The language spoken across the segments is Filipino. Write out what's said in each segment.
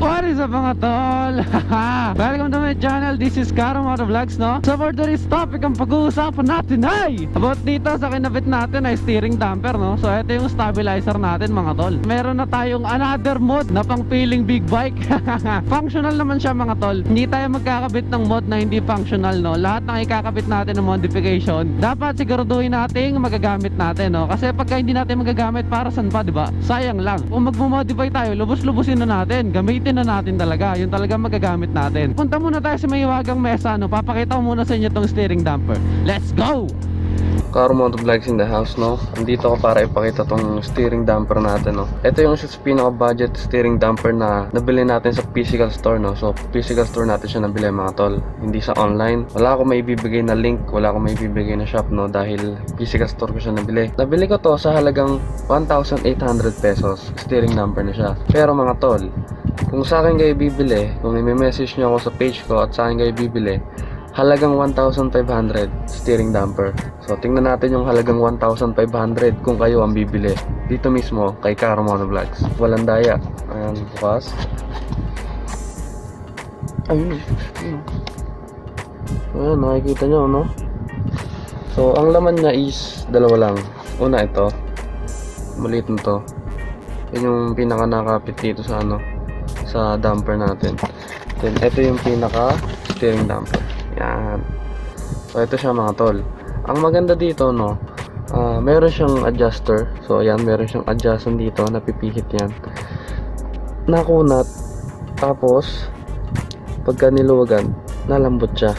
What is up mga tol? Welcome to my channel. This is Karo Moto Vlogs, no? So for today's topic, ang pag-uusapan natin ay about dito sa kinabit natin ay steering damper, no? So ito yung stabilizer natin mga tol. Meron na tayong another mode na pang feeling big bike. Functional naman siya mga tol. Hindi tayo magkakabit ng mode na hindi functional, no? Lahat ng ikakabit natin ng modification, dapat siguraduhin natin magagamit natin, no? Kasi pagka hindi natin magagamit, para saan pa, diba? Sayang lang. Kung magmo-modify tayo, lubos-lubusin na natin, gamitin na natin talaga, yung talaga magagamit natin. Punta muna tayo sa may hiwagang mesa, no? Papakita ko muna sa inyo tong steering damper. Let's go! Karo Moto Vlogs in the house, no? Andito ko para ipakita tong steering damper natin, no? Ito yung pinaka-budget steering damper na nabili natin sa physical store, no? So, physical store natin siya nabili mga tol. Hindi sa online. Wala akong may bibigay na link, wala akong may bibigay na shop, no? Dahil physical store ko siya nabili. Nabili ko to sa halagang 1,800 pesos. Steering damper na siya. Pero mga tol, kung sa akin kayo bibili, kung i-message nyo ako sa page ko at sa akin kayo bibili, halagang 1,500 steering damper. So tingnan natin yung halagang 1,500 kung kayo ang bibili dito mismo kay Karo Moto Vlogs. Walang daya. Ayan, bukas. Ayun. Ayan, nakikita nyo, no? So ang laman niya is dalawa lang. Una ito, maliit na to. Yun yung pinaka nakapit dito sa sa damper natin. Then ito yung pinaka steering damper. Yan. So ito siya mga tol. Ang maganda dito, no, meron siyang adjuster. So ayan, meron siyang adjustment dito, napipihit yan. Nakunat. Tapos pagka niluwagan, nalambot siya.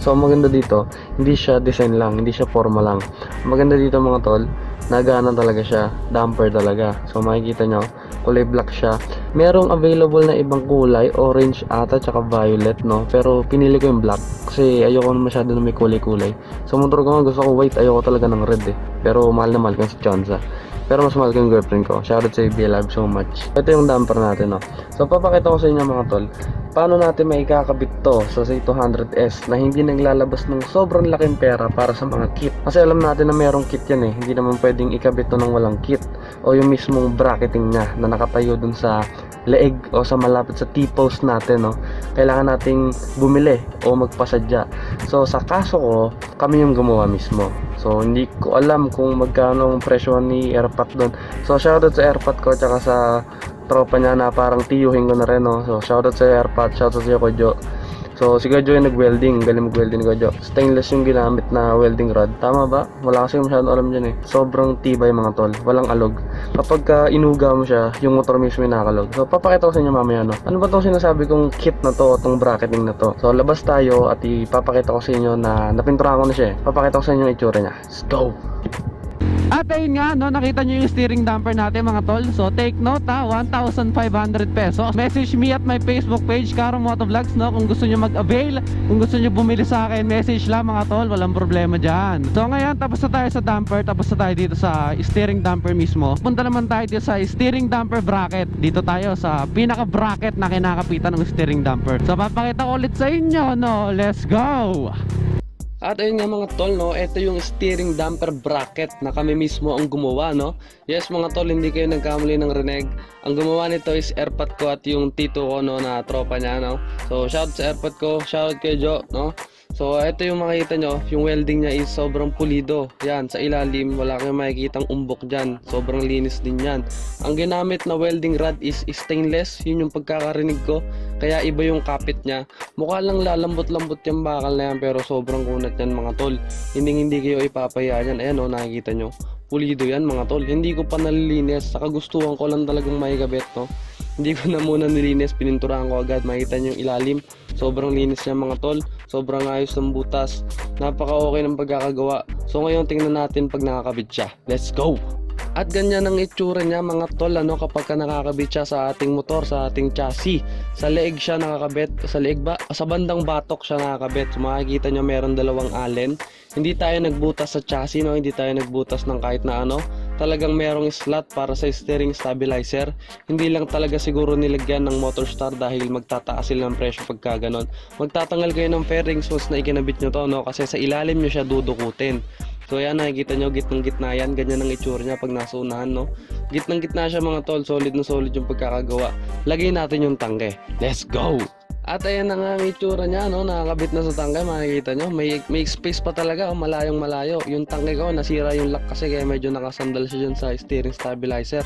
So ang maganda dito, hindi siya design lang, hindi siya forma lang. Ang maganda dito mga tol, nagana talaga siya, damper talaga. So makikita nyo, kulay black siya. Merong available na ibang kulay, orange ata tsaka violet, no? Pero pinili ko yung black kasi ayoko na masyado na may kulay-kulay. Sa motor ko nga gusto ko white, ayoko talaga ng red eh. Pero mahal na mahal ko si Chonza. Pero mas mahal ko yung girlfriend ko. Shoutout sa I love so much. Ito yung damper natin, no? So papakita ko sa inyo mga tol, paano natin maikakabit to sa C200S na hindi naglalabas ng sobrang laking pera para sa mga kit. Kasi alam natin na merong kit yan eh. Hindi naman pwedeng ikabit to ng walang kit. O yung mismong bracketing niya na nakatayo dun sa leeg o sa malapit sa T-post natin, no? Kailangan nating bumili o magpasadya. So sa kaso ko, kami yung gumawa mismo. So hindi ko alam kung magkano ang presyo ni Airpat doon. So shoutout sa Airpat ko tsaka sa tropa niya na parang tiyuhin ko na rin, no? So shoutout sa Airpat, shoutout sa Kojo. So si Kojo yung nag-welding, galing mag-welding ni Kojo. Stainless yung ginamit na welding rod. Tama ba? Wala kasi masyadong alam dyan eh. Sobrang tibay mga tol, walang alog. Kapag inuga mo siya, yung motor mismo yung nakakalog. So papakita ko sa inyo mamaya, no? Ano ba itong sinasabi kong kit na to, itong bracketing na to? So labas tayo at ipapakita ko sa inyo na napinturahan ko na siya eh. Papakita ko sa inyo yung itsura niya. Let's go! At ayun nga, no, nakita nyo yung steering damper natin mga tol. So take note ha, 1,500 pesos. Message me at my Facebook page, Karo Moto Vlogs, no, kung gusto nyo mag-avail. Kung gusto nyo bumili sa akin, message lang mga tol, walang problema dyan. So ngayon, tapos na tayo sa damper, tapos na tayo dito sa steering damper mismo. Punta naman tayo dito sa steering damper bracket. Dito tayo sa pinaka bracket na kinakapitan ng steering damper. So papakita ko ulit sa inyo, no, let's go! At ayun nga mga tol, no, ito yung steering damper bracket na kami mismo ang gumawa, no. Yes mga tol, hindi kayo nagkamali ng rinig. Ang gumawa nito is Airpat ko at yung tito ko, no, na tropa niya, no. So shout sa Airpat ko, shout kay Jo, no. So ito yung makikita nyo, yung welding niya is sobrang pulido. Yan, sa ilalim wala kayong makikitang umbok dyan. Sobrang linis din yan. Ang ginamit na welding rod is stainless. Yun yung pagkakarinig ko. Kaya iba yung kapit niya. Mukha lang lalambot-lambot yung bakal na yan, pero sobrang kunat yan mga tol. Hindi kayo ipapahiya yan. Ayan o, nakikita nyo. Pulido yan mga tol. Hindi ko pa nalilinis. Sa kagustuhan ko lang talagang maikabit, no. Hindi ko na muna nilinis, pininturahan ko agad. Makita nyo yung ilalim, sobrang linis niya mga tol. Sobrang ayos ng butas. Napaka okay ng pagkakagawa. So ngayon tingnan natin pag nakakabit siya. Let's go! At ganyan ang itsura niya mga tol, ano, kapag ka nakakabit siya sa ating motor, sa ating chassis. Sa leeg siya nakakabit, sa leeg ba? Sa bandang batok siya nakakabit. So makikita nyo meron dalawang allen. Hindi tayo nagbutas sa chassis, no? Hindi tayo nagbutas ng kahit na ano. Talagang merong slot para sa steering stabilizer. Hindi lang talaga siguro nilagyan ng motor star dahil magtataas sila ng presyo pagka ganon. Magtatanggal kayo ng fairings once na ikinabit nyo to, no? Kasi sa ilalim nyo siya dudukutin. So yan, nakikita nyo, gitnang-gitna yan. Ganyan ang itsura niya pag nasa unahan, no? Gitnang-gitna siya mga tol. Solid na solid yung pagkakagawa. Lagay natin yung tangke. Let's go! At ayan na nga ang itsura niya, no? Nakakabit na sa tangke, makikita nyo. May space pa talaga, oh, malayong malayo. Yung tangke ko, nasira yung lock kasi kaya medyo nakasandal siya dyan sa steering stabilizer.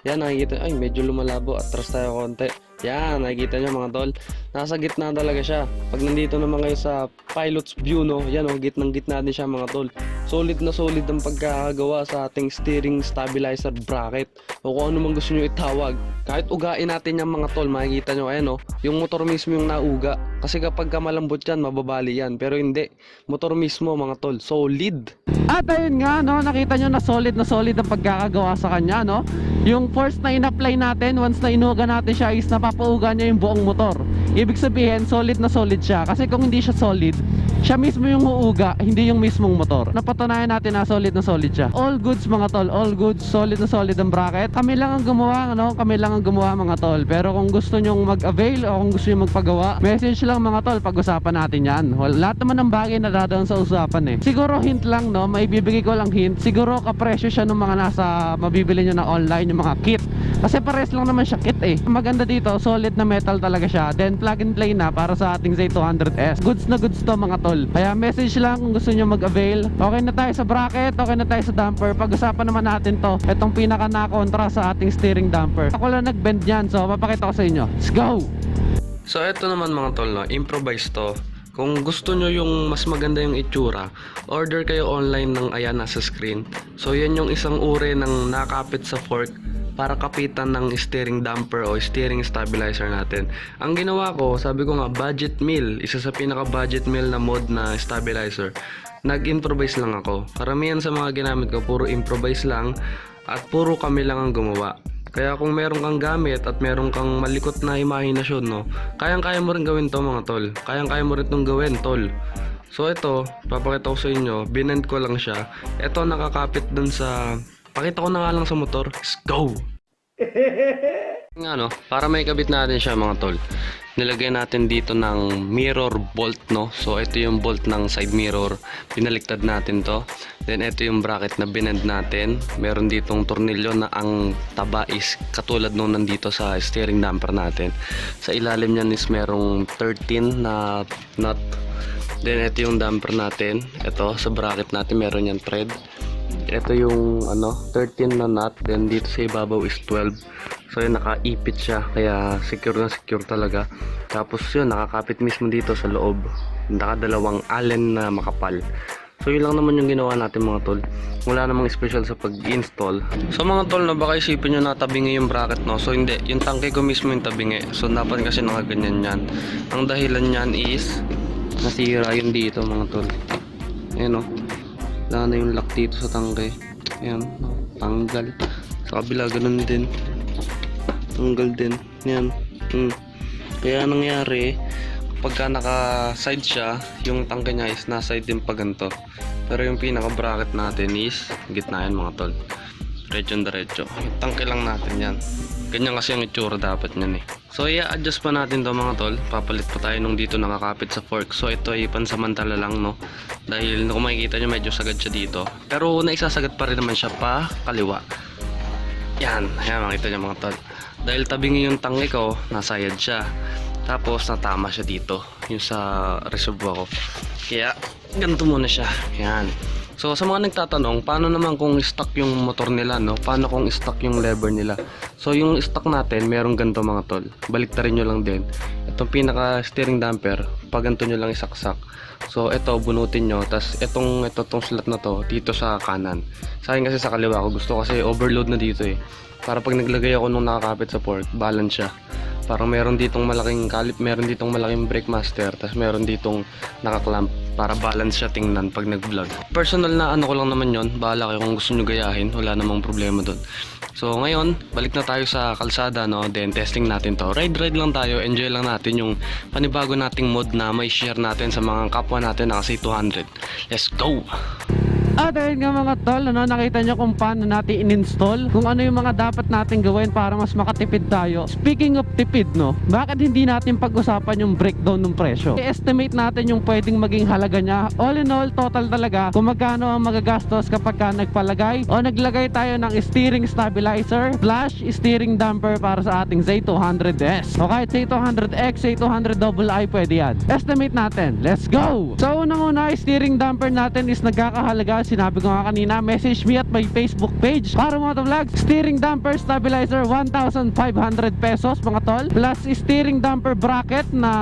Yan, nakikita, ay medyo lumalabo, atras tayo konti. Yan, nakikita nyo mga tol. Nasa gitna talaga siya. Pag nandito naman kayo sa pilot's view, no? Yan, oh, gitnang-gitna din siya mga tol. Solid na solid ang pagkakagawa sa ating steering stabilizer bracket. O kung ano man gusto nyo itawag. Kahit ugain natin yung mga tol, makikita nyo, ayan, oh, yung motor mismo yung nauga. Kasi kapag malambot yan, mababali yan. Pero hindi, motor mismo mga tol, solid. At ayun nga, no, nakita nyo na solid ang pagkakagawa sa kanya, no. Yung force na in-apply natin, once na inuga natin siya is napapauga niya yung buong motor. Ibig sabihin, solid na solid siya. Kasi kung hindi siya solid, siya mismo yung uuga, hindi yung mismong motor. Napatunayan natin na solid siya. All goods mga tol, all goods, solid na solid ang bracket. Kami lang ang gumawa, ano? Kami lang ang gumawa mga tol. Pero kung gusto nyong mag-avail o kung gusto nyong magpagawa, message lang mga tol, pag-usapan natin yan. Well, lahat naman ng bagay na dadaan sa usapan eh. Siguro hint lang, no? May bibigay ko lang hint. Siguro kapresyo siya ng mga nasa mabibili nyo na online, yung mga kit. Kasi pares lang naman siya kit eh. Maganda dito, solid na metal talaga siya. Then plug and play na para sa ating Z200S. Goods na goods to mga tol. Kaya message lang kung gusto nyo mag-avail. Okay na tayo sa bracket, okay na tayo sa damper. Pag-usapan naman natin to. Itong pinaka na-kontra sa ating steering damper. Ako lang nag-bend yan, so papakita ko sa inyo. Let's go! So ito naman mga tol, no? Improvise to. Kung gusto nyo yung mas maganda yung itsura, order kayo online ng ayan nasa screen. So yan yung isang uri ng nakapit sa fork para kapitan ng steering damper o steering stabilizer natin. Ang ginawa ko, sabi ko nga budget meal, isa sa pinaka budget meal na mod na stabilizer. Nag-improvise lang ako. Karamihan sa mga ginamit ko puro improvise lang at puro kami lang ang gumawa. Kaya kung meron kang gamit at meron kang malikot na imahinasyon, no, kayang-kaya mo rin gawin to mga tol. Kayang-kaya mo rin itong gawin, tol. So ito, papakita ko sa inyo, binend ko lang siya. Ito nakakapit dun sa, pakita ko na nga lang sa motor. Let's go! Nga no, para may kabit natin siya mga tol, nilagay natin dito ng mirror bolt, no. So ito yung bolt ng side mirror, pinaliktad natin to. Then ito yung bracket na binend natin. Meron ditong tornilyo na ang taba is katulad nung nandito sa steering damper natin. Sa ilalim niyan is merong 13 na nut. Then ito yung damper natin. Ito sa bracket natin meron yan thread. Ito yung 13 na nut. Then dito sa ibabaw is 12. So yun, nakaipit siya, kaya secure na secure talaga. Tapos yun, nakakapit mismo dito sa loob. Nakadalawang allen na makapal. So yun lang naman yung ginawa natin mga tol. Wala namang special sa pag-install. So mga tol, no, baka isipin nyo na tabingi yung bracket, no. So hindi, yung tangke ko mismo yung tabingi. So dapat kasi nakaganyan yan. Ang dahilan yan is nasira yun dito mga tol. Ayan o, wala na yung lock dito sa tangke. Ayan, tanggal. Sa kabila ganun din, tanggal din. Ayan. Kaya nangyari, pagka naka-side siya, yung tangke niya is na-side din pa ganito. Pero yung pinaka-bracket natin is gitna yan mga tol. Diretso. Yung tangke lang natin yan. Ganyan kasi ang itsura dapat niyan eh. So i-adjust pa natin to mga tol. Papalit pa tayo nung dito nakakapit sa fork. So ito ay pansamantala lang, no. Dahil kung makikita nyo medyo sagad siya dito. Pero naisasagad pa rin naman siya pa kaliwa. Yan, ayan makita nyo mga tol. Dahil tabingi yung tangke ko, nasayad siya. Tapos natama siya dito, yung sa reservoir ko. Kaya ganito muna siya. Yan. So sa mga nagtatanong, paano naman kung stuck yung motor nila, no? Paano kung stuck yung lever nila? So yung stuck natin, merong ganito mga tol. Baliktarin nyo lang din. Itong pinaka steering damper, pag ganito nyo lang isaksak. So ito bunutin nyo, tas itong slot na to dito sa kanan. Sa akin kasi sa kaliwa ko, gusto kasi overload na dito eh. Para pag naglagay ako nung nakakapit sa fork, balance siya. Parang meron ditong malaking kalip, meron ditong malaking brake master, tas meron ditong nakaklamp para balance siya tingnan pag nag-vlog. Personal na ano ko lang naman yon, bahala kayo kung gusto nyo gayahin, wala namang problema doon. So ngayon, balik na tayo sa kalsada, no? Then testing natin to. Ride lang tayo, enjoy lang natin yung panibago nating mod na may share natin sa mga kapwa natin na kasi 200. Let's go! At ayun nga mga tol, nakita nyo kung paano natin in-install, kung ano yung mga dapat natin gawin para mas makatipid tayo. Speaking of tipid, bakit hindi natin pag-usapan yung breakdown ng presyo? I-estimate natin yung pwedeng maging halaga niya. All in all, total talaga, kung magkano ang magagastos kapag ka nagpalagay o naglagay tayo ng steering stabilizer / steering damper para sa ating Z200S. O kahit Z200X, Z200II, pwede yan. Estimate natin. Let's go! So unang-una, steering damper natin is nagkakahalaga. Sinabi ko nga kanina, message me at my Facebook page para motovlogs. Steering damper stabilizer 1,500 pesos mga tol, plus steering damper bracket na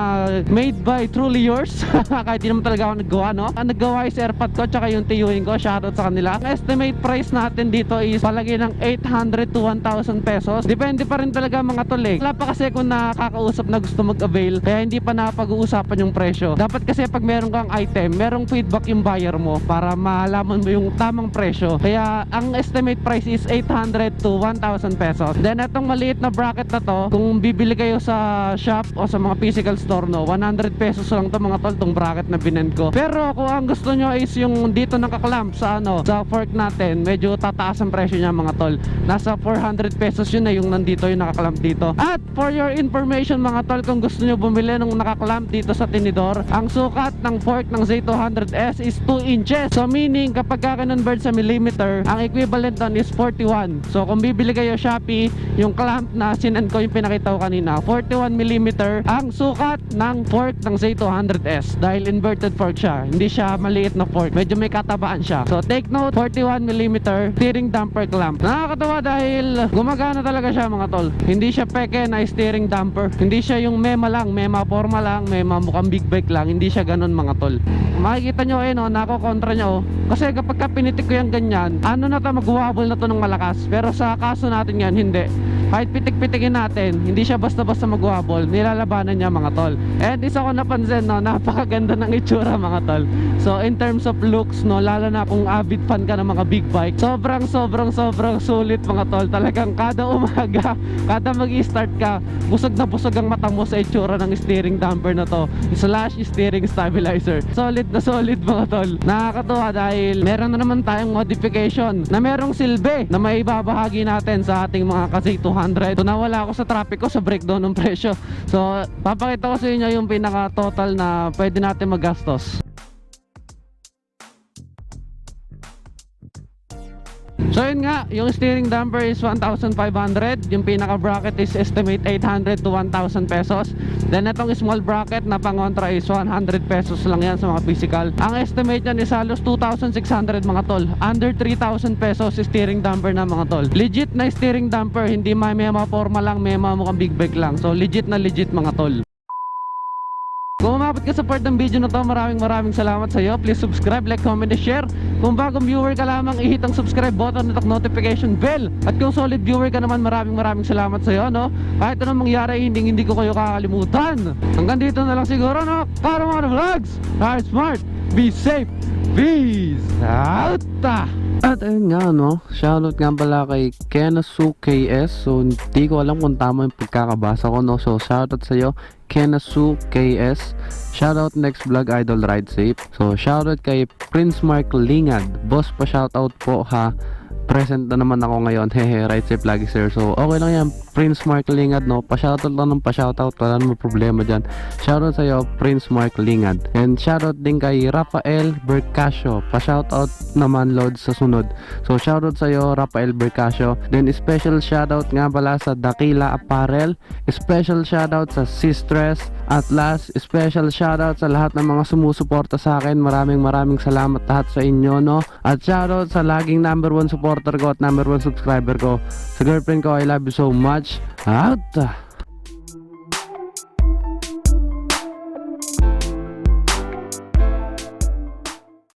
made by Truly Yours. Kahit di naman talaga ako naggawa, ang naggawa is airpod ko tsaka yung tiyuhin ko, shoutout sa kanila. Ang estimate price natin dito is palagi ng 800 to 1,000 pesos. Depende pa rin talaga mga tol eh. Wala pa kasi kung nakakausap na gusto mag-avail, kaya hindi pa napag-uusapan yung presyo. Dapat kasi pag meron kang item, merong feedback yung buyer mo para malaman mo yung tamang presyo. Kaya ang estimate price is 800 to 1,000 pesos. Then itong maliit na bracket na to, kung bibili kayo sa shop o sa mga physical store 100 pesos lang to mga tol, tong bracket na binend ko. Pero kung ang gusto nyo is yung dito nakaklamp sa sa fork natin, medyo tataas ang presyo niya mga tol. Nasa 400 pesos yun na yung nandito yung nakaklamp dito. At for your information mga tol, kung gusto nyo bumili ng nakaklamp dito sa tinidor, ang sukat ng fork ng Z200S is 2 inches. So meaning kapag ka-convert sa millimeter, ang equivalent nun is 41. So kung bibili kayo Shopee, yung clamp na sinend ko yung pinakita ko kanina, 41 millimeter ang sukat ng fork ng Z200S dahil inverted fork siya. Hindi siya maliit na fork, medyo may katabaan siya. So take note, 41 millimeter steering damper clamp. Nakakatawa dahil gumagana talaga siya mga tol. Hindi siya peke na steering damper. Hindi siya yung mema lang, mema forma lang, mema mukhang big bike lang. Hindi siya ganun mga tol. Makikita nyo nako-kontra nyo. Kasi kapag ka pinitik ko yung ganyan, ano na to, mag-wobble na to ng malakas. Pero sa kaso natin yan, hindi. Kahit pitik-pitikin natin, hindi siya basta-basta mag-wobble, nilalabanan niya mga tol. And isa ko napansin, napakaganda ng itsura mga tol. So in terms of looks, lalo na kung avid fan ka ng mga big bike, sobrang sulit mga tol. Talagang kada umaga, kada mag-i-start ka, busog na busog ang mata mo sa itsura ng steering damper na to / steering stabilizer. Solid na solid mga tol. Nakakatuwa dahil meron na naman tayong modification na merong silbi na may ibabahagi natin sa ating mga ka-Z200. So nawala ako sa traffic ko sa breakdown ng presyo. So papakita ko sa inyo yung pinaka total na pwede natin magastos. So yun nga, yung steering damper is 1,500. Yung pinaka bracket is estimate 800 to 1,000 pesos. Then itong small bracket na pangontra is 100 pesos lang yan sa mga physical. Ang estimate yan is halos 2,600 mga tol. Under 3,000 pesos steering damper na mga tol. Legit na steering damper, hindi may mema forma lang, mema mukhang big bike lang. So legit na legit mga tol. Kung umabot ka sa part ng video na to, maraming salamat sa iyo. Please subscribe, like, comment, and share. Kung bagong viewer ka lamang, i-hit ang subscribe button at notification bell. At kung solid viewer ka naman, maraming salamat sa iyo, Kahit anong mangyari, hindi ko kayo kakalimutan. Hanggang dito na lang siguro, Para mga vlogs, are smart, be safe, peace out! At ayun nga shoutout nga pala kay Kenasu KS. So hindi ko alam kung tama yung pagkakabasa ko So shoutout sa iyo Kenasu KS. Shoutout next vlog Idol Ride Safe. So shoutout kay Prince Mark Lingad. Boss pa shoutout po ha. Present na naman ako ngayon. Hehe, right safe lagi sir. So okay lang yan, Prince Mark Lingad pa-shoutout lang ng pa-shoutout, wala naman problema dyan. Shoutout sa'yo Prince Mark Lingad. And shoutout din kay Rafael Bercasio, pa-shoutout naman load sa sunod. So shoutout sa'yo Rafael Bercasio. Then special shoutout nga pala sa Dakila Apparel. Special shoutout sa Sistress. At last, special shoutout sa lahat ng mga sumusuporta sa akin. Maraming salamat lahat sa inyo At shoutout sa laging number 1 supporter ko at number 1 subscriber ko, sa girlfriend ko. I love you so much. Out!